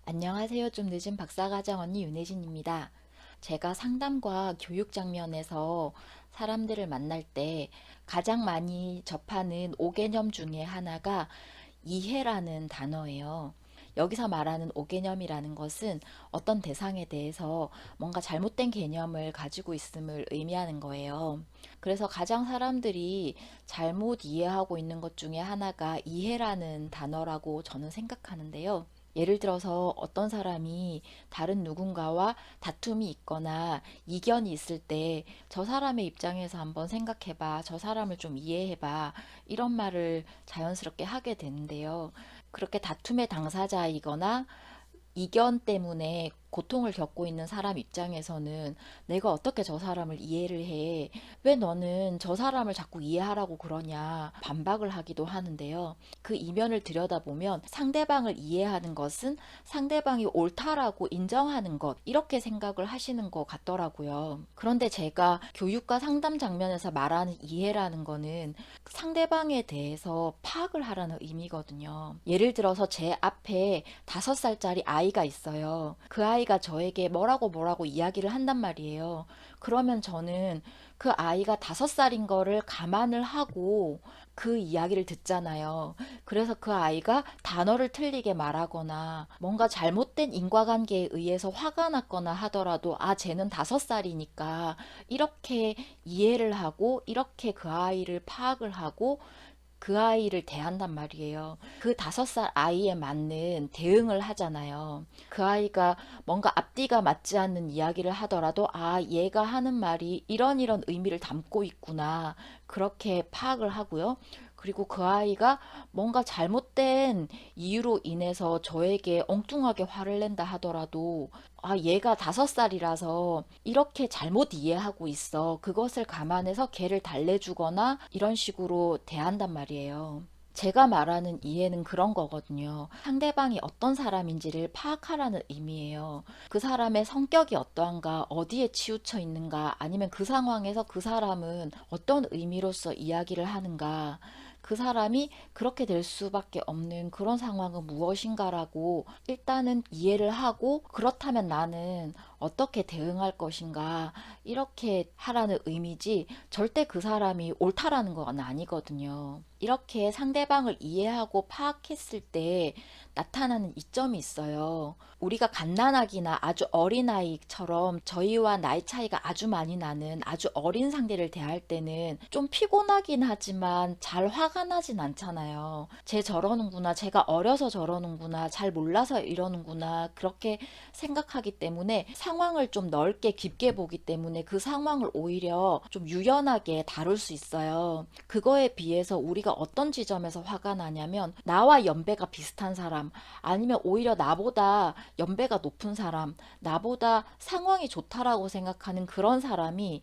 안녕하세요. 좀 늦은 박사과정 언니 윤혜진입니다. 제가 상담과 교육 장면에서 사람들을 만날 때 가장 많이 접하는 5개념 중에 하나가 이해라는 단어예요. 여기서 말하는 5개념이라는 것은 어떤 대상에 대해서 뭔가 잘못된 개념을 가지고 있음을 의미하는 거예요. 그래서 가장 사람들이 잘못 이해하고 있는 것 중에 하나가 이해라는 단어라고 저는 생각하는데요. 예를 들어서 어떤 사람이 다른 누군가와 다툼이 있거나 이견이 있을 때 저 사람의 입장에서 한번 생각해봐. 저 사람을 좀 이해해봐. 이런 말을 자연스럽게 하게 되는데요. 그렇게 다툼의 당사자이거나 이견 때문에 고통을 겪고 있는 사람 입장에서는 내가 어떻게 저 사람을 이해를 해? 왜 너는 저 사람을 자꾸 이해하라고 그러냐? 반박을 하기도 하는데요. 그 이면을 들여다보면 상대방을 이해하는 것은 상대방이 옳다라고 인정하는 것, 이렇게 생각을 하시는 것 같더라고요. 그런데 제가 교육과 상담 장면에서 말하는 이해라는 거는 상대방에 대해서 파악을 하라는 의미거든요. 예를 들어서 제 앞에 5살짜리 아이가 있어요. 그 아이가 저에게 뭐라고 이야기를 한단 말이에요. 그러면 저는 그 아이가 5살인 거를 감안을 하고 그 이야기를 듣잖아요. 그래서 그 아이가 단어를 틀리게 말하거나 뭔가 잘못된 인과관계에 의해서 화가 났거나 하더라도 쟤는 5살이니까 이렇게 이해를 하고 이렇게 그 아이를 파악을 하고 그 아이를 대한단 말이에요. 그 5살 아이에 맞는 대응을 하잖아요. 그 아이가 뭔가 앞뒤가 맞지 않는 이야기를 하더라도 얘가 하는 말이 이런 의미를 담고 있구나. 그렇게 파악을 하고요. 그리고 그 아이가 뭔가 잘못된 이유로 인해서 저에게 엉뚱하게 화를 낸다 하더라도 얘가 5살이라서 이렇게 잘못 이해하고 있어. 그것을 감안해서 걔를 달래주거나 이런 식으로 대한단 말이에요. 제가 말하는 이해는 그런 거거든요. 상대방이 어떤 사람인지를 파악하라는 의미예요. 그 사람의 성격이 어떠한가, 어디에 치우쳐 있는가, 아니면 그 상황에서 그 사람은 어떤 의미로서 이야기를 하는가, 그 사람이 그렇게 될 수밖에 없는 그런 상황은 무엇인가라고 일단은 이해를 하고, 그렇다면 나는 어떻게 대응할 것인가, 이렇게 하라는 의미지, 절대 그 사람이 옳다라는 건 아니거든요. 이렇게 상대방을 이해하고 파악했을 때 나타나는 이점이 있어요. 우리가 갓난아기나 아주 어린아이처럼 저희와 나이 차이가 아주 많이 나는 아주 어린 상대를 대할 때는 좀 피곤하긴 하지만 잘 화가 나진 않잖아요. 쟤 저러는구나, 제가 어려서 저러는구나, 잘 몰라서 이러는구나, 그렇게 생각하기 때문에 상황을 좀 넓게 깊게 보기 때문에 그 상황을 오히려 좀 유연하게 다룰 수 있어요. 그거에 비해서 우리가 어떤 지점에서 화가 나냐면, 나와 연배가 비슷한 사람, 아니면 오히려 나보다 연배가 높은 사람, 나보다 상황이 좋다라고 생각하는 그런 사람이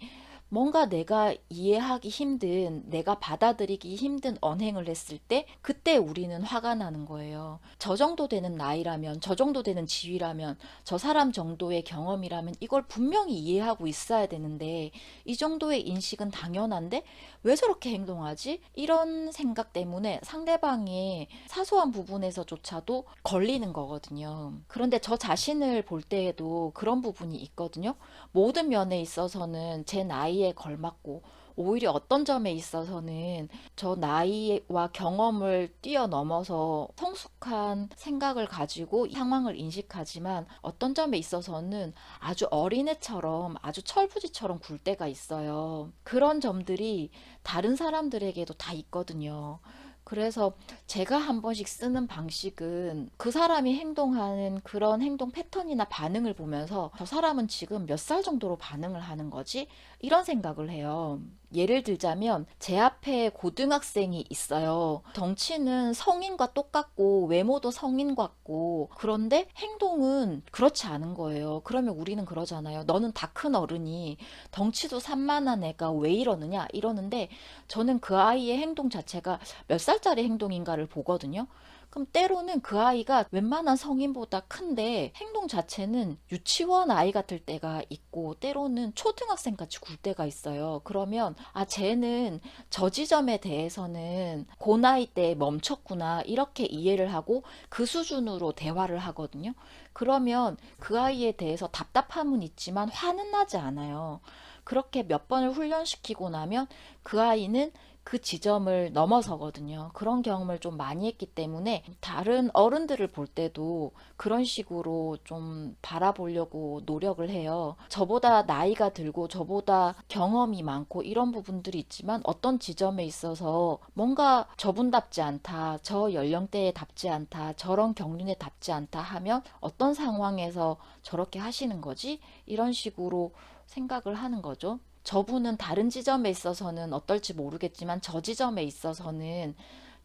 뭔가 내가 이해하기 힘든, 내가 받아들이기 힘든 언행을 했을 때, 그때 우리는 화가 나는 거예요. 저 정도 되는 나이라면, 저 정도 되는 지위라면, 저 사람 정도의 경험이라면 이걸 분명히 이해하고 있어야 되는데, 이 정도의 인식은 당연한데, 왜 저렇게 행동하지? 이런 생각 때문에 상대방의 사소한 부분에서조차도 걸리는 거거든요. 그런데 저 자신을 볼 때에도 그런 부분이 있거든요. 모든 면에 있어서는 제 나이에 걸맞고, 오히려 어떤 점에 있어서는 저 나이와 경험을 뛰어넘어서 성숙한 생각을 가지고 상황을 인식하지만, 어떤 점에 있어서는 아주 어린애처럼, 아주 철부지처럼 굴 때가 있어요. 그런 점들이 다른 사람들에게도 다 있거든요. 그래서 제가 한 번씩 쓰는 방식은 그 사람이 행동하는 그런 행동 패턴이나 반응을 보면서 저 사람은 지금 몇 살 정도로 반응을 하는 거지? 이런 생각을 해요. 예를 들자면 제 앞에 고등학생이 있어요. 덩치는 성인과 똑같고 외모도 성인 같고, 그런데 행동은 그렇지 않은 거예요. 그러면 우리는 그러잖아요. 너는 다 큰 어른이 덩치도 산만한 애가 왜 이러느냐 이러는데, 저는 그 아이의 행동 자체가 몇 살짜리 행동인가를 보거든요. 그럼 때로는 그 아이가 웬만한 성인보다 큰데 행동 자체는 유치원 아이 같을 때가 있고 때로는 초등학생 같이 굴 때가 있어요. 그러면 아, 쟤는 저 지점에 대해서는 그 나이 때 멈췄구나 이렇게 이해를 하고 그 수준으로 대화를 하거든요. 그러면 그 아이에 대해서 답답함은 있지만 화는 나지 않아요. 그렇게 몇 번을 훈련시키고 나면 그 아이는 그 지점을 넘어서거든요. 그런 경험을 좀 많이 했기 때문에 다른 어른들을 볼 때도 그런 식으로 좀 바라보려고 노력을 해요. 저보다 나이가 들고 저보다 경험이 많고 이런 부분들이 있지만 어떤 지점에 있어서 뭔가 저분답지 않다, 저 연령대에 답지 않다, 저런 경륜에 답지 않다 하면 어떤 상황에서 저렇게 하시는 거지? 이런 식으로 생각을 하는 거죠. 저분은 다른 지점에 있어서는 어떨지 모르겠지만 저 지점에 있어서는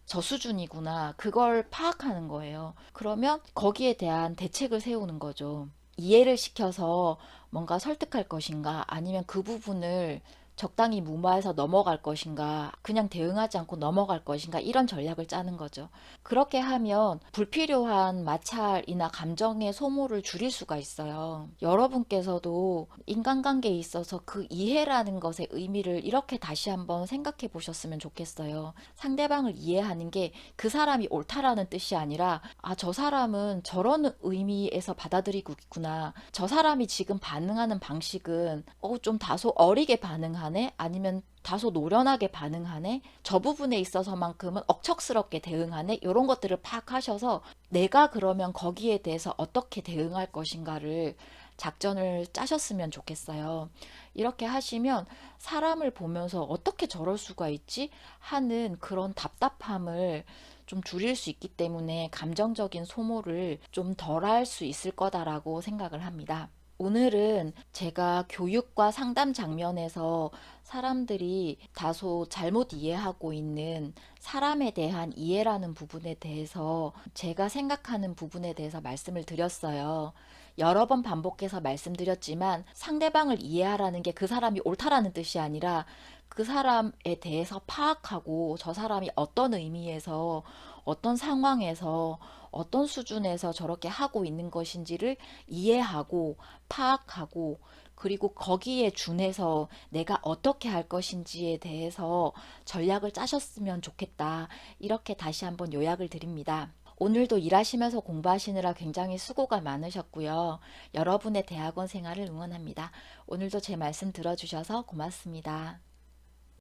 저 수준이구나. 그걸 파악하는 거예요. 그러면 거기에 대한 대책을 세우는 거죠. 이해를 시켜서 뭔가 설득할 것인가 아니면 그 부분을 적당히 무마해서 넘어갈 것인가 그냥 대응하지 않고 넘어갈 것인가 이런 전략을 짜는 거죠. 그렇게 하면 불필요한 마찰이나 감정의 소모를 줄일 수가 있어요. 여러분께서도 인간관계에 있어서 그 이해라는 것의 의미를 이렇게 다시 한번 생각해 보셨으면 좋겠어요. 상대방을 이해하는 게 그 사람이 옳다라는 뜻이 아니라 아, 저 사람은 저런 의미에서 받아들이고 있구나. 저 사람이 지금 반응하는 방식은 좀 다소 어리게 반응하네? 아니면 다소 노련하게 반응하네? 저 부분에 있어서만큼은 억척스럽게 대응하네? 이런 것들을 파악하셔서 내가 그러면 거기에 대해서 어떻게 대응할 것인가를 작전을 짜셨으면 좋겠어요. 이렇게 하시면 사람을 보면서 어떻게 저럴 수가 있지? 하는 그런 답답함을 좀 줄일 수 있기 때문에 감정적인 소모를 좀 덜할 수 있을 거다라고 생각을 합니다. 오늘은 제가 교육과 상담 장면에서 사람들이 다소 잘못 이해하고 있는 사람에 대한 이해라는 부분에 대해서 제가 생각하는 부분에 대해서 말씀을 드렸어요. 여러 번 반복해서 말씀드렸지만 상대방을 이해하라는 게 그 사람이 옳다라는 뜻이 아니라 그 사람에 대해서 파악하고 저 사람이 어떤 의미에서 어떤 상황에서 어떤 수준에서 저렇게 하고 있는 것인지를 이해하고 파악하고 그리고 거기에 준해서 내가 어떻게 할 것인지에 대해서 전략을 짜셨으면 좋겠다. 이렇게 다시 한번 요약을 드립니다. 오늘도 일하시면서 공부하시느라 굉장히 수고가 많으셨고요. 여러분의 대학원 생활을 응원합니다. 오늘도 제 말씀 들어주셔서 고맙습니다.